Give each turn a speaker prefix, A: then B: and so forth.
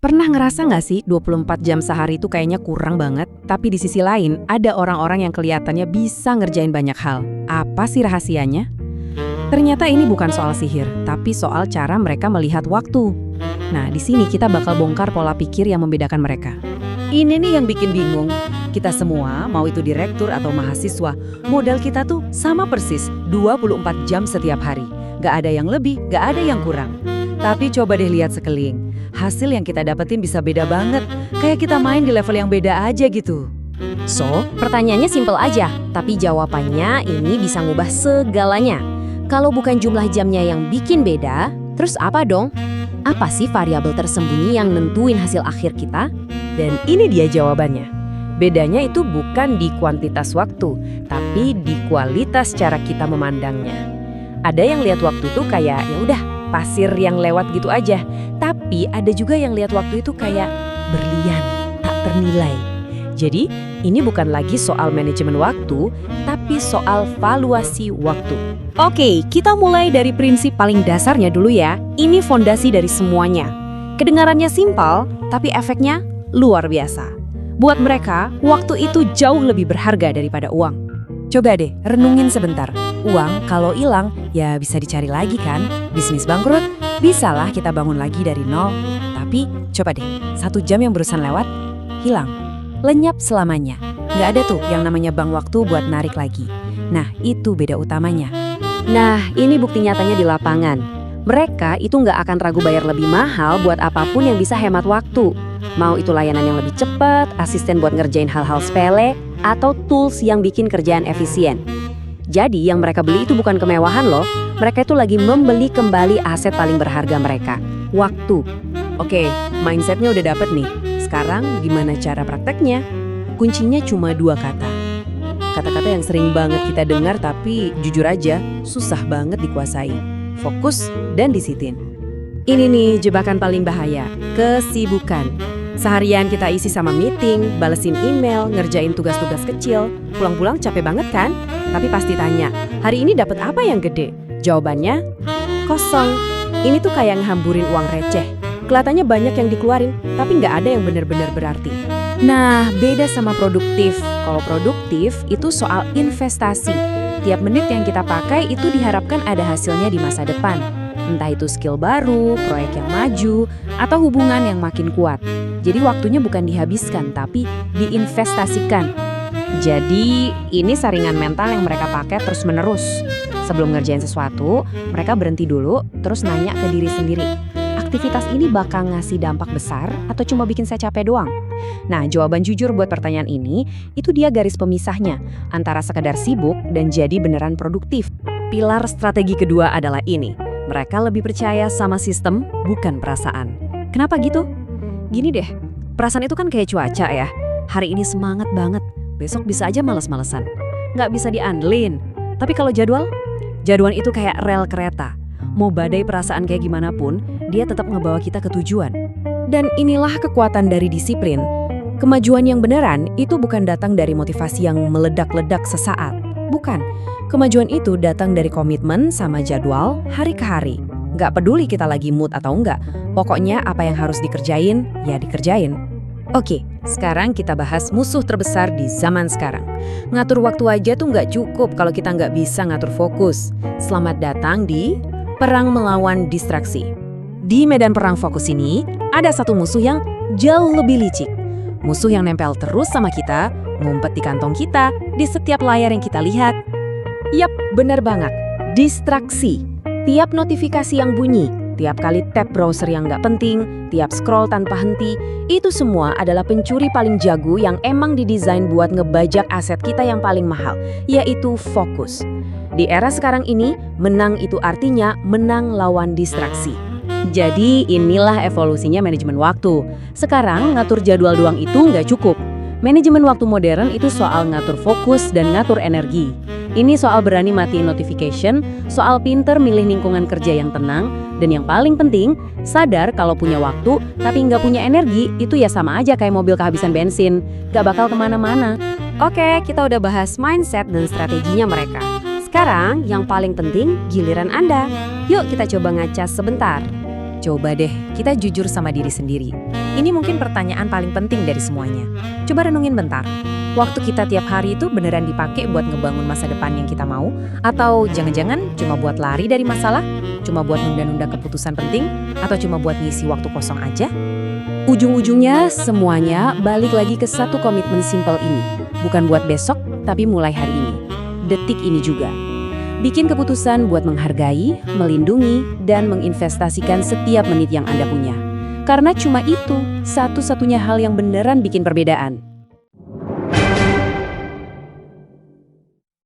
A: Pernah ngerasa nggak sih 24 jam sehari itu kayaknya kurang banget? Tapi di sisi lain, ada orang-orang yang kelihatannya bisa ngerjain banyak hal. Apa sih rahasianya? Ternyata ini bukan soal sihir, tapi soal cara mereka melihat waktu. Nah, di sini kita bakal bongkar pola pikir yang membedakan mereka.
B: Ini nih yang bikin bingung. Kita semua, mau itu direktur atau mahasiswa, modal kita tuh sama persis, 24 jam setiap hari. Gak ada yang lebih, gak ada yang kurang. Tapi coba deh lihat sekeliling. Hasil yang kita dapetin bisa beda banget. Kayak kita main di level yang beda aja gitu.
C: So, pertanyaannya simpel aja, tapi jawabannya ini bisa ngubah segalanya. Kalau bukan jumlah jamnya yang bikin beda, terus apa dong? Apa sih variabel tersembunyi yang nentuin hasil akhir kita?
A: Dan ini dia jawabannya. Bedanya itu bukan di kuantitas waktu, tapi di kualitas cara kita memandangnya. Ada yang lihat waktu itu kayak ya udah pasir yang lewat gitu aja. Tapi ada juga yang lihat waktu itu kayak berlian, tak ternilai. Jadi, ini bukan lagi soal manajemen waktu, tapi soal valuasi waktu. Oke, kita mulai dari prinsip paling dasarnya dulu ya. Ini fondasi dari semuanya. Kedengarannya simpel, tapi efeknya luar biasa. Buat mereka, waktu itu jauh lebih berharga daripada uang. Coba deh, renungin sebentar. Uang kalau hilang, ya bisa dicari lagi kan? Bisnis bangkrut, bisalah kita bangun lagi dari nol. Tapi coba deh, 1 jam yang barusan lewat, hilang. Lenyap selamanya. Nggak ada tuh yang namanya bank waktu buat narik lagi. Nah, itu beda utamanya.
C: Nah, ini bukti nyatanya di lapangan. Mereka itu nggak akan ragu bayar lebih mahal buat apapun yang bisa hemat waktu. Mau itu layanan yang lebih cepat, asisten buat ngerjain hal-hal sepele, atau tools yang bikin kerjaan efisien. Jadi yang mereka beli itu bukan kemewahan loh, mereka itu lagi membeli kembali aset paling berharga mereka, waktu.
A: Oke, mindsetnya udah dapet nih. Sekarang gimana cara prakteknya? Kuncinya cuma 2 kata. Kata-kata yang sering banget kita dengar tapi jujur aja susah banget dikuasai. Fokus dan disiplin. Ini nih jebakan paling bahaya, kesibukan. Seharian kita isi sama meeting, balesin email, ngerjain tugas-tugas kecil. Pulang-pulang capek banget kan? Tapi pasti tanya, hari ini dapat apa yang gede? Jawabannya, kosong. Ini tuh kayak ngehamburin uang receh. Kelihatannya banyak yang dikeluarin, tapi nggak ada yang benar-benar berarti. Nah, beda sama produktif. Kalau produktif itu soal investasi. Tiap menit yang kita pakai itu diharapkan ada hasilnya di masa depan. Entah itu skill baru, proyek yang maju, atau hubungan yang makin kuat. Jadi waktunya bukan dihabiskan, tapi diinvestasikan. Jadi ini saringan mental yang mereka pakai terus-menerus. Sebelum ngerjain sesuatu, mereka berhenti dulu, terus nanya ke diri sendiri. Aktivitas ini bakal ngasih dampak besar atau cuma bikin saya capek doang? Nah, jawaban jujur buat pertanyaan ini, itu dia garis pemisahnya antara sekedar sibuk dan jadi beneran produktif. Pilar strategi kedua adalah ini. Mereka lebih percaya sama sistem, bukan perasaan. Kenapa gitu? Gini deh, perasaan itu kan kayak cuaca ya. Hari ini semangat banget, besok bisa aja males-malesan. Nggak bisa diandelin. Tapi kalau jadwal itu kayak rel kereta. Mau badai perasaan kayak gimana pun, dia tetap ngebawa kita ke tujuan. Dan inilah kekuatan dari disiplin. Kemajuan yang beneran itu bukan datang dari motivasi yang meledak-ledak sesaat. Bukan. Kemajuan itu datang dari komitmen sama jadwal hari ke hari. Nggak peduli kita lagi mood atau enggak. Pokoknya apa yang harus dikerjain, ya dikerjain. Oke, sekarang kita bahas musuh terbesar di zaman sekarang. Ngatur waktu aja tuh nggak cukup kalau kita nggak bisa ngatur fokus. Selamat datang di Perang Melawan Distraksi. Di medan perang fokus ini, ada satu musuh yang jauh lebih licik. Musuh yang nempel terus sama kita, ngumpet di kantong kita, di setiap layar yang kita lihat. Yap, benar banget. Distraksi. Tiap notifikasi yang bunyi, tiap kali tab browser yang nggak penting, tiap scroll tanpa henti, itu semua adalah pencuri paling jago yang emang didesain buat ngebajak aset kita yang paling mahal, yaitu fokus. Di era sekarang ini, menang itu artinya menang lawan distraksi. Jadi inilah evolusinya manajemen waktu. Sekarang ngatur jadwal doang itu nggak cukup. Manajemen waktu modern itu soal ngatur fokus dan ngatur energi. Ini soal berani matiin notification, soal pinter milih lingkungan kerja yang tenang, dan yang paling penting, sadar kalau punya waktu tapi nggak punya energi, itu ya sama aja kayak mobil kehabisan bensin, nggak bakal kemana-mana. Oke, kita udah bahas mindset dan strateginya mereka. Sekarang yang paling penting giliran Anda. Yuk kita coba ngacas sebentar. Coba deh, kita jujur sama diri sendiri.
B: Ini mungkin pertanyaan paling penting dari semuanya. Coba renungin bentar. Waktu kita tiap hari itu beneran dipakai buat ngebangun masa depan yang kita mau? Atau jangan-jangan cuma buat lari dari masalah? Cuma buat nunda-nunda keputusan penting? Atau cuma buat ngisi waktu kosong aja?
C: Ujung-ujungnya semuanya balik lagi ke satu komitmen simpel ini. Bukan buat besok, tapi mulai hari ini. Detik ini juga. Bikin keputusan buat menghargai, melindungi, dan menginvestasikan setiap menit yang Anda punya. Karena cuma itu satu-satunya hal yang beneran bikin perbedaan.